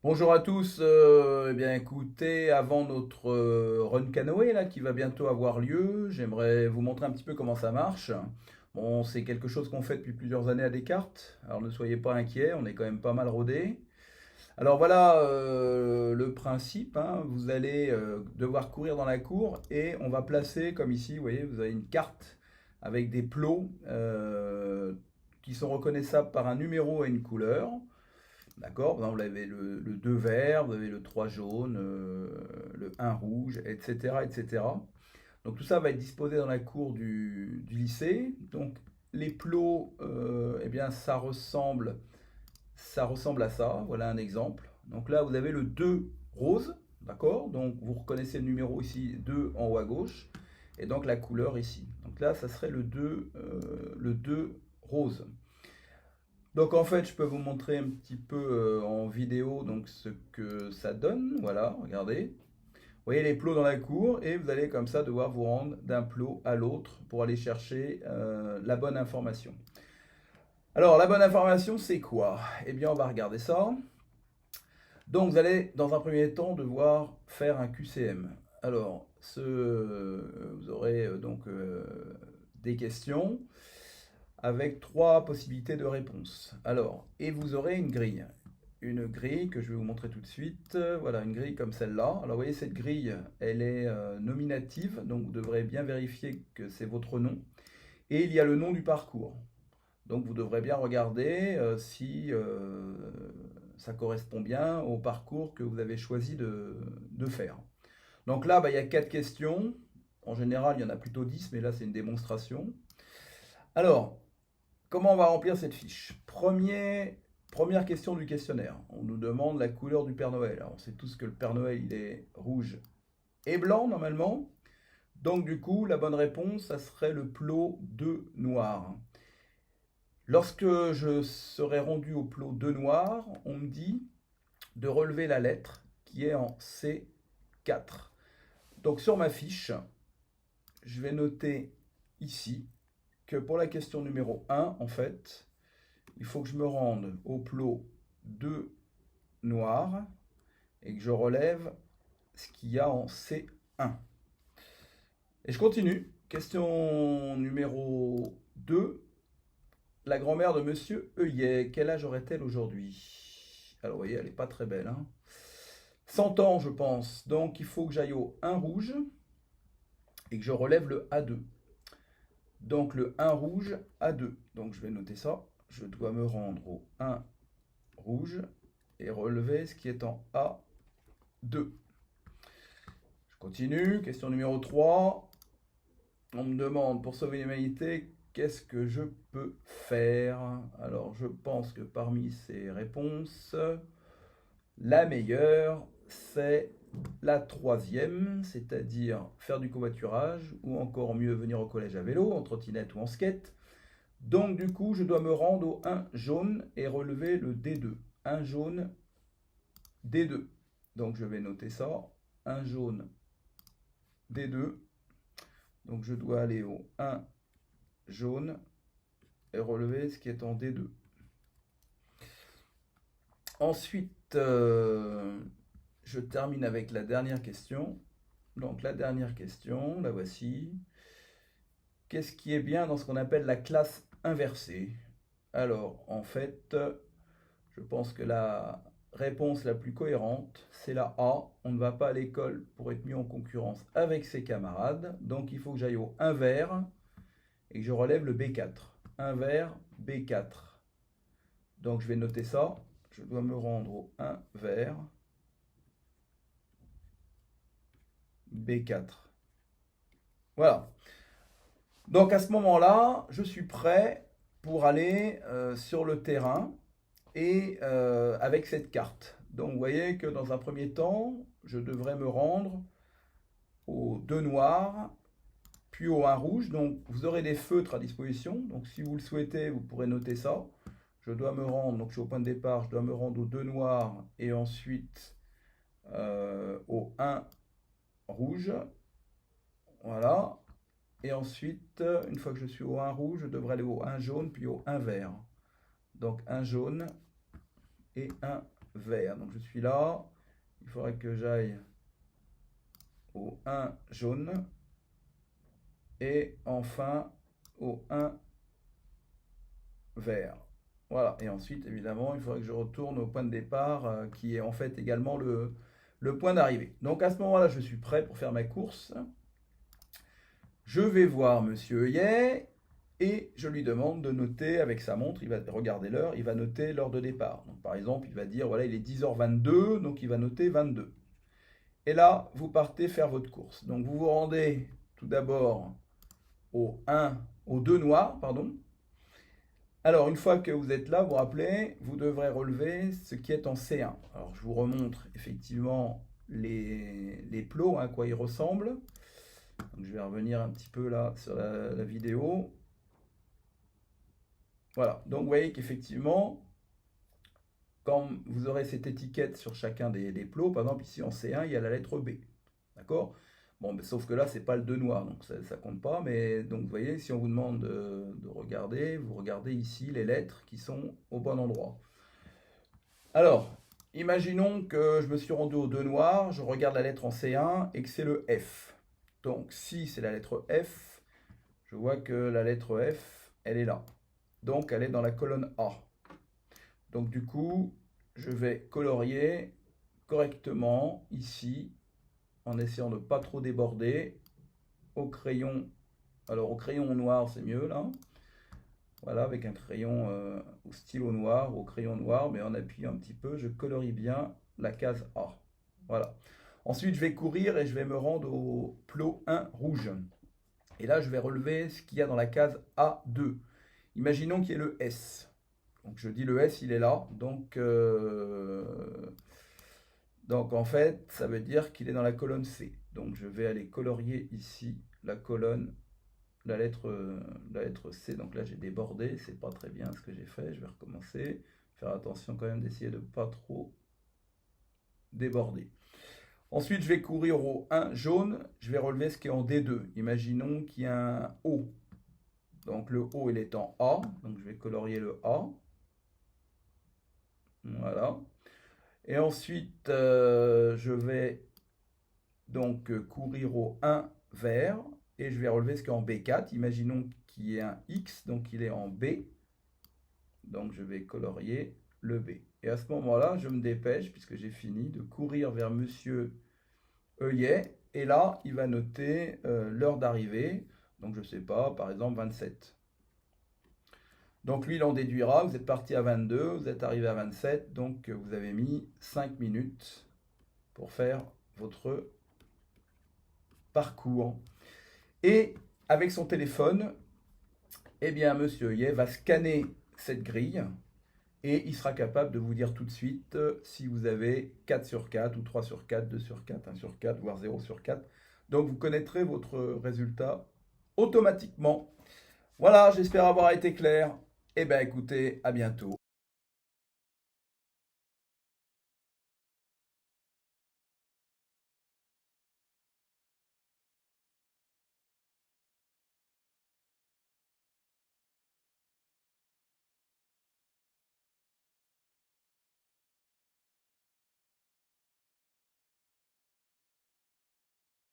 Bonjour à tous, eh bien écoutez, avant notre run canoë là, qui va bientôt avoir lieu, j'aimerais vous montrer un petit peu comment ça marche. Bon, c'est quelque chose qu'on fait depuis plusieurs années à Descartes, alors ne soyez pas inquiets, on est quand même pas mal rodés. Alors voilà le principe, hein. Vous allez devoir courir dans la cour et on va placer, comme ici, vous voyez, vous avez une carte avec des plots qui sont reconnaissables par un numéro et une couleur. D'accord? Par exemple, vous avez le 2 vert, vous avez le 3 jaune, le un rouge, etc., etc. Donc tout ça va être disposé dans la cour du lycée. Donc les plots, eh bien, ça ressemble à ça. Voilà un exemple. Donc là, vous avez le 2 rose, d'accord? Donc vous reconnaissez le numéro ici 2 en haut à gauche, et donc la couleur ici. Donc là, ça serait le 2 rose. Donc en fait, je peux vous montrer un petit peu en vidéo donc ce que ça donne. Voilà, regardez. Vous voyez les plots dans la cour et vous allez comme ça devoir vous rendre d'un plot à l'autre pour aller chercher la bonne information. Alors la bonne information, c'est quoi? Eh bien, on va regarder ça. Donc vous allez dans un premier temps devoir faire un QCM. Alors, vous aurez des questions avec trois possibilités de réponse. Alors, et vous aurez une grille. Une grille que je vais vous montrer tout de suite. Voilà, une grille comme celle-là. Alors, vous voyez, cette grille, elle est nominative, donc vous devrez bien vérifier que c'est votre nom. Et il y a le nom du parcours. Donc, vous devrez bien regarder si ça correspond bien au parcours que vous avez choisi de faire. Donc là, bah, il y a quatre questions. En général, il y en a plutôt 10, mais là, c'est une démonstration. Alors, comment on va remplir cette fiche? Première question du questionnaire. On nous demande la couleur du Père Noël. Alors, on sait tous que le Père Noël, il est rouge et blanc normalement. Donc du coup, la bonne réponse, ça serait le plot 2 noir. Lorsque je serai rendu au plot 2 noir, on me dit de relever la lettre qui est en C4. Donc sur ma fiche, je vais noter ici que pour la question numéro 1, en fait, il faut que je me rende au plot 2 noir et que je relève ce qu'il y a en C1. Et je continue. Question numéro 2. La grand-mère de Monsieur Heuillet, quel âge aurait-elle aujourd'hui? Alors, vous voyez, elle n'est pas très belle, hein. 100 ans, je pense. Donc, il faut que j'aille au 1 rouge et que je relève le A2. Donc, le 1 rouge, A2. Donc, je vais noter ça. Je dois me rendre au 1 rouge et relever ce qui est en A2. Je continue. Question numéro 3. On me demande pour sauver l'humanité, qu'est-ce que je peux faire? Alors, je pense que parmi ces réponses, la meilleure, c'est la troisième, c'est-à-dire faire du covoiturage, ou encore mieux venir au collège à vélo, en trottinette ou en skate. Donc du coup, je dois me rendre au 1 jaune et relever le D2. 1 jaune, D2. Donc je vais noter ça. 1 jaune, D2. Donc je dois aller au 1 jaune et relever ce qui est en D2. Ensuite, je termine avec la dernière question. Donc la dernière question, la voici. Qu'est-ce qui est bien dans ce qu'on appelle la classe inversée? Alors, en fait, je pense que la réponse la plus cohérente, c'est la A. On ne va pas à l'école pour être mis en concurrence avec ses camarades. Donc il faut que j'aille au 1 vert et que je relève le B4. 1 vert, B4. Donc je vais noter ça. Je dois me rendre au 1 vert, B4. Voilà. Donc à ce moment-là, je suis prêt pour aller sur le terrain et avec cette carte. Donc vous voyez que dans un premier temps, je devrais me rendre au 2 noir, puis au 1 rouge. Donc vous aurez des feutres à disposition. Donc si vous le souhaitez, vous pourrez noter ça. Je dois me rendre, donc je suis au point de départ, je dois me rendre au 2 noir et ensuite au 1 rouge. Voilà. Et ensuite, une fois que je suis au 1 rouge, je devrais aller au 1 jaune, puis au 1 vert. Donc un jaune et un vert. Donc je suis là. Il faudrait que j'aille au 1 jaune. Et enfin au 1 vert. Voilà. Et ensuite, évidemment, il faudrait que je retourne au point de départ qui est en fait également le point d'arrivée. Donc à ce moment-là, je suis prêt pour faire ma course. Je vais voir Monsieur Heuillet et je lui demande de noter avec sa montre, il va regarder l'heure, il va noter l'heure de départ. Donc par exemple, il va dire, voilà, il est 10h22, donc il va noter 22. Et là, vous partez faire votre course. Donc vous vous rendez tout d'abord au 2 noir, pardon. Alors, une fois que vous êtes là, vous vous rappelez, vous devrez relever ce qui est en C1. Alors, je vous remontre effectivement les plots, à quoi ils ressemblent. Donc, je vais revenir un petit peu là sur la vidéo. Voilà, donc vous voyez qu'effectivement, quand vous aurez cette étiquette sur chacun des plots, par exemple ici en C1, il y a la lettre B. D'accord? Bon, mais sauf que là, c'est pas le 2 noir, donc ça compte pas. Mais donc, vous voyez, si on vous demande de regarder, vous regardez ici les lettres qui sont au bon endroit. Alors, imaginons que je me suis rendu au 2 noir, je regarde la lettre en C1 et que c'est le F. Donc, si c'est la lettre F, je vois que la lettre F, elle est là. Donc, elle est dans la colonne A. Donc, du coup, je vais colorier correctement ici, en essayant de ne pas trop déborder, au crayon. Alors, au crayon noir, c'est mieux, là. Voilà, avec un crayon au stylo noir, au crayon noir, mais en appuyant un petit peu, je colorie bien la case A. Voilà. Ensuite, je vais courir et je vais me rendre au plot 1 rouge. Et là, je vais relever ce qu'il y a dans la case A2. Imaginons qu'il y ait le S. Donc, je dis le S, il est là. Donc en fait, ça veut dire qu'il est dans la colonne C. Donc, je vais aller colorier ici la colonne, la lettre C. Donc là, j'ai débordé. C'est pas très bien ce que j'ai fait. Je vais recommencer. Faire attention quand même d'essayer de ne pas trop déborder. Ensuite, je vais courir au 1 jaune. Je vais relever ce qui est en D2. Imaginons qu'il y a un O. Donc le O, il est en A. Donc je vais colorier le A. Voilà. Et ensuite, je vais donc courir au 1 vert. Et je vais relever ce qui est en B4. Imaginons qu'il y ait un X. Donc il est en B. Donc je vais colorier le B. Et à ce moment-là, je me dépêche, puisque j'ai fini, de courir vers Monsieur Heuillet. Et là, il va noter l'heure d'arrivée. Donc je ne sais pas, par exemple 27. Donc lui, il en déduira, vous êtes parti à 22, vous êtes arrivé à 27, donc vous avez mis 5 minutes pour faire votre parcours. Et avec son téléphone, eh bien, Monsieur Heuillet va scanner cette grille et il sera capable de vous dire tout de suite si vous avez 4 sur 4 ou 3 sur 4, 2 sur 4, 1 sur 4, voire 0 sur 4. Donc vous connaîtrez votre résultat automatiquement. Voilà, j'espère avoir été clair. Eh bien écoutez, à bientôt.